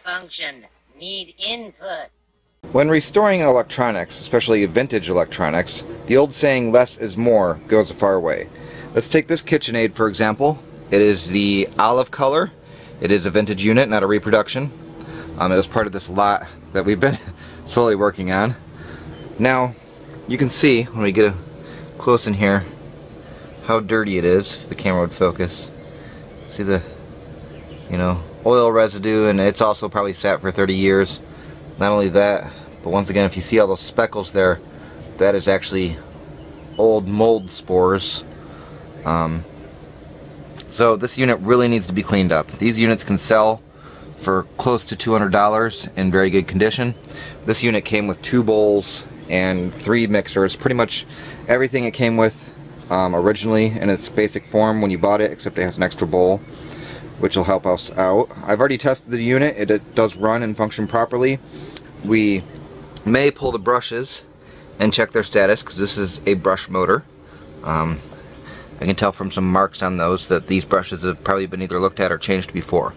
malfunction. Need input. When restoring electronics, especially vintage electronics, the old saying less is more goes a far way. Let's take this KitchenAid for example. It is the olive color. It is a vintage unit, not a reproduction. It was part of this lot that we've been slowly working on. Now, you can see when we get close in here how dirty it is, if the camera would focus. See the, oil residue, and it's also probably sat for 30 years. Not only that, but once again, if you see all those speckles there, that is actually old mold spores. So this unit really needs to be cleaned up. These units can sell for close to $200 in very good condition. This unit came with 2 bowls and 3 mixers, pretty much everything it came with originally in its basic form when you bought it, except it has an extra bowl, which will help us out. I've already tested the unit. It does run and function properly. We may pull the brushes and check their status, because this is a brush motor. I can tell from some marks on those that these brushes have probably been either looked at or changed before.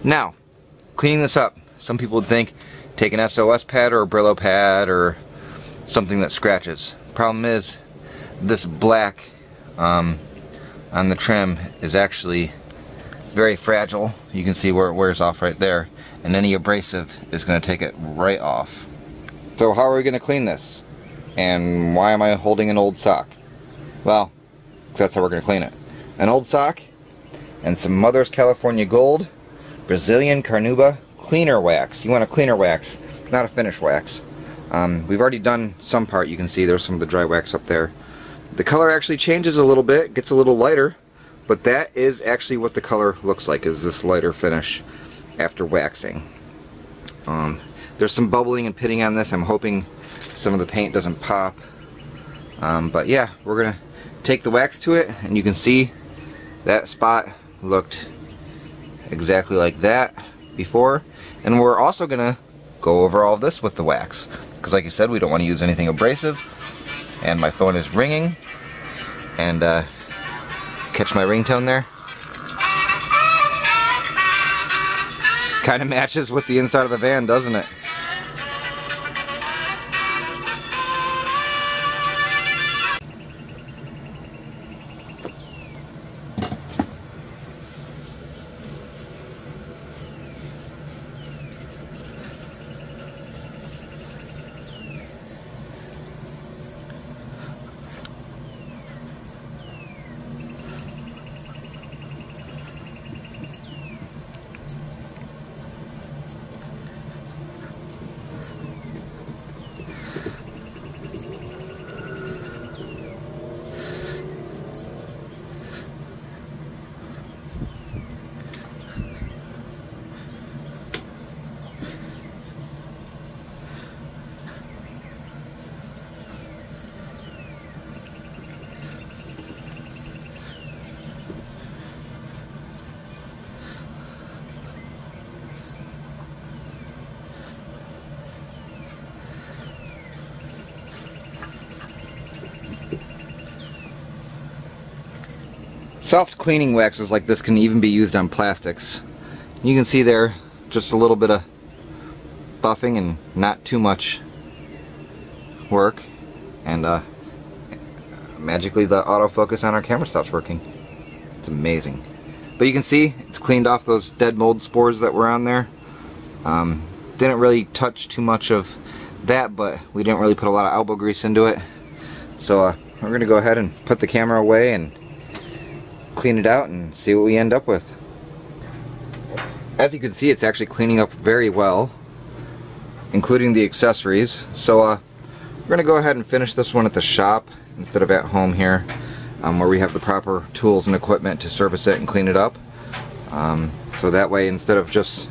Now, cleaning this up, some people would think take an SOS pad or a Brillo pad or something that scratches. Problem is, this black on the trim is actually very fragile. You can see where it wears off right there, and any abrasive is going to take it right off. So how are we going to clean this? And why am I holding an old sock? Well, that's how we're going to clean it. An old sock and some Mother's California Gold Brazilian Carnauba cleaner wax. You want a cleaner wax, not a finish wax. We've already done some part. You can see there's some of the dry wax up there. The color actually changes a little bit, gets a little lighter, but that is actually what the color looks like, is this lighter finish after waxing. There's some bubbling and pitting on this. I'm hoping some of the paint doesn't pop. But yeah, we're gonna take the wax to it, and you can see that spot looked exactly like that before. And we're also gonna go over all of this with the wax, because like I said, we don't want to use anything abrasive. And my phone is ringing, and catch my ringtone there? Kind of matches with the inside of the van, doesn't it? Soft cleaning waxes like this can even be used on plastics. You can see there just a little bit of buffing and not too much work, and magically the autofocus on our camera stops working. It's amazing. But you can see it's cleaned off those dead mold spores that were on there. Didn't really touch too much of that, but we didn't really put a lot of elbow grease into it. So we're going to go ahead and put the camera away and clean it out and see what we end up with. As you can see, it's actually cleaning up very well, including the accessories. So we're going to go ahead and finish this one at the shop instead of at home here, where we have the proper tools and equipment to service it and clean it up. So that way, instead of just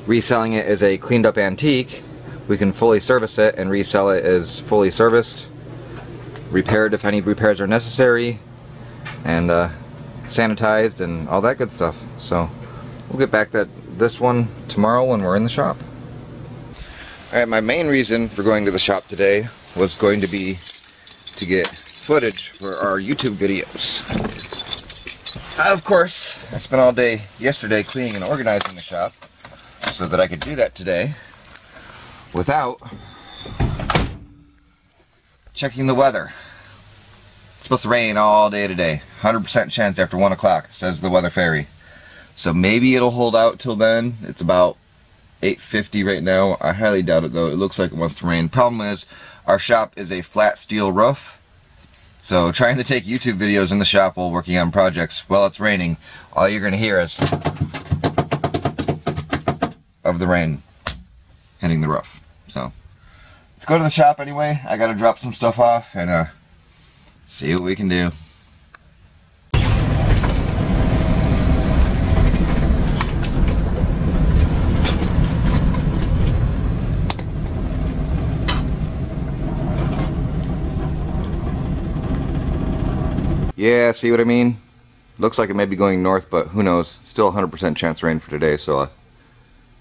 reselling it as a cleaned up antique, we can fully service it and resell it as fully serviced, repaired if any repairs are necessary, and sanitized and all that good stuff. So we'll get back to this one tomorrow when we're in the shop. Alright, my main reason for going to the shop today was going to be to get footage for our YouTube videos. Of course, I spent all day yesterday cleaning and organizing the shop, so that I could do that today without checking the weather. It's supposed to rain all day today. 100% chance after 1 o'clock, says the weather fairy. So maybe it'll hold out till then. It's about 8:50 right now. I highly doubt it though. It looks like it wants to rain. Problem is, our shop is a flat steel roof. So trying to take YouTube videos in the shop while working on projects while it's raining, all you're going to hear is of the rain hitting the roof. So let's go to the shop anyway. I got to drop some stuff off and see what we can do. Yeah, see what I mean? Looks like it may be going north, but who knows? Still 100% chance of rain for today, so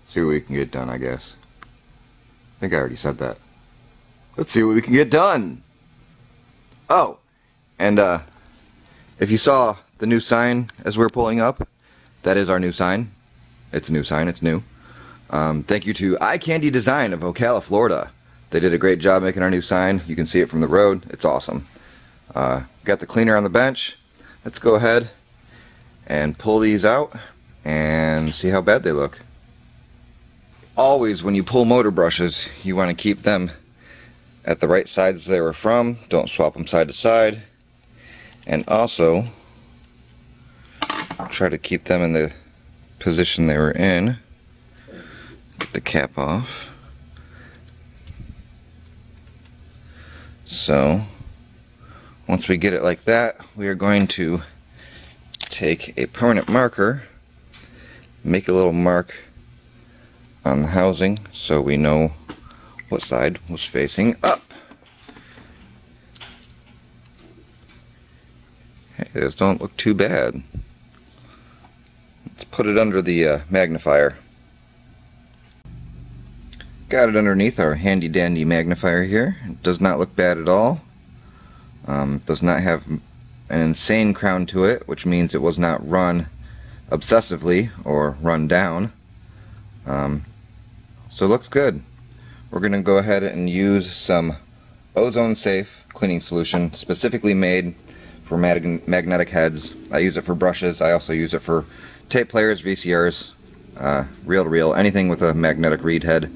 see what we can get done, I guess. I think I already said that. Let's see what we can get done! Oh! And, if you saw the new sign as we're pulling up, that is our new sign. It's a new sign, it's new. Thank you to Eye Candy Design of Ocala, Florida. They did a great job making our new sign. You can see it from the road. It's awesome. Got the cleaner on the bench. Let's go ahead and pull these out and see how bad they look. Always when you pull motor brushes, you want to keep them at the right sides they were from. Don't swap them side to side. And also try to keep them in the position they were in. Get the cap off. So once we get it like that, we are going to take a permanent marker, make a little mark on the housing so we know what side was facing up. Hey, those don't look too bad. Let's put it under the magnifier. Got it underneath our handy dandy magnifier here. It does not look bad at all. Does not have an insane crown to it, which means it was not run obsessively or run down. So it looks good. We're going to go ahead and use some ozone safe cleaning solution specifically made for magnetic heads. I use it for brushes. I also use it for tape players, VCRs, reel-to-reel, anything with a magnetic reed head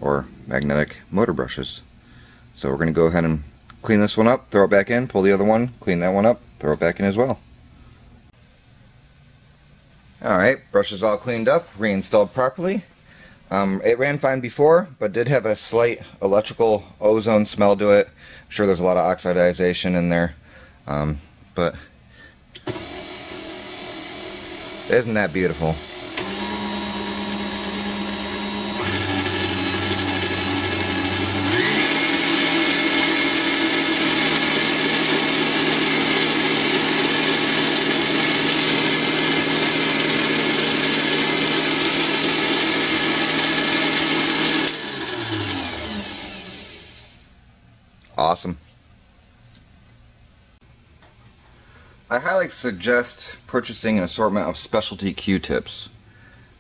or magnetic motor brushes. So we're going to go ahead and clean this one up, throw it back in, pull the other one, clean that one up, throw it back in as well. Alright, brush is all cleaned up, reinstalled properly. It ran fine before, but did have a slight electrical ozone smell to it. I'm sure there's a lot of oxidization in there. But isn't that beautiful? Awesome. I highly suggest purchasing an assortment of specialty Q-tips.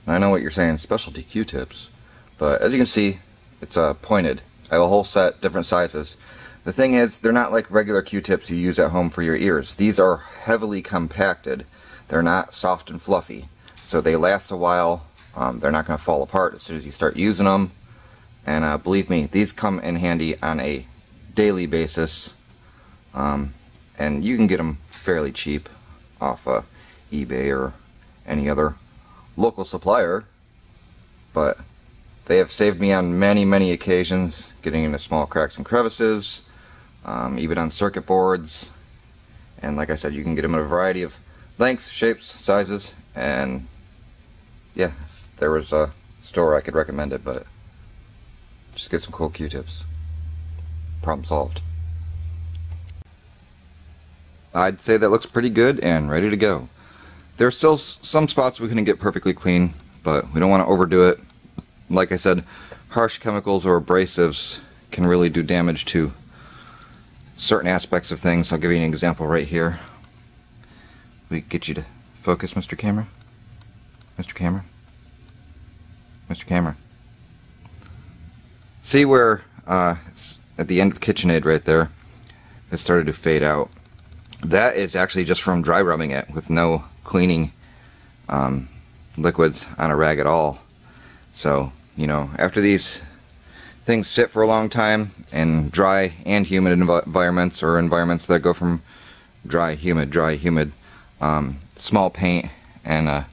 I know what you're saying, specialty Q-tips, but as you can see, it's pointed. I have a whole set, different sizes. The thing is, they're not like regular Q-tips you use at home for your ears. These are heavily compacted. They're not soft and fluffy, so they last a while. They're not going to fall apart as soon as you start using them. And believe me, these come in handy on a daily basis, and you can get them fairly cheap off eBay or any other local supplier, but they have saved me on many occasions getting into small cracks and crevices, even on circuit boards. And like I said, you can get them in a variety of lengths, shapes, sizes, and yeah, if there was a store I could recommend it, but just get some cool Q-tips. Problem solved. I'd say that looks pretty good and ready to go. There's still some spots we couldn't get perfectly clean, but we don't want to overdo it. Like I said, harsh chemicals or abrasives can really do damage to certain aspects of things. I'll give you an example right here. We get you to focus, Mr. Camera. Mr. Camera. Mr. Camera. See where at the end of KitchenAid right there, it started to fade out. That is actually just from dry rubbing it with no cleaning liquids on a rag at all. So, you know, after these things sit for a long time in dry and humid environments, or environments that go from dry, humid, small paint and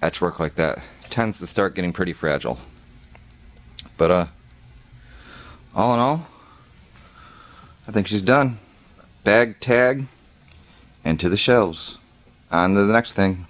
etch work like that tends to start getting pretty fragile. But all in all, I think she's done. Bag, tag, and to the shelves. On to the next thing.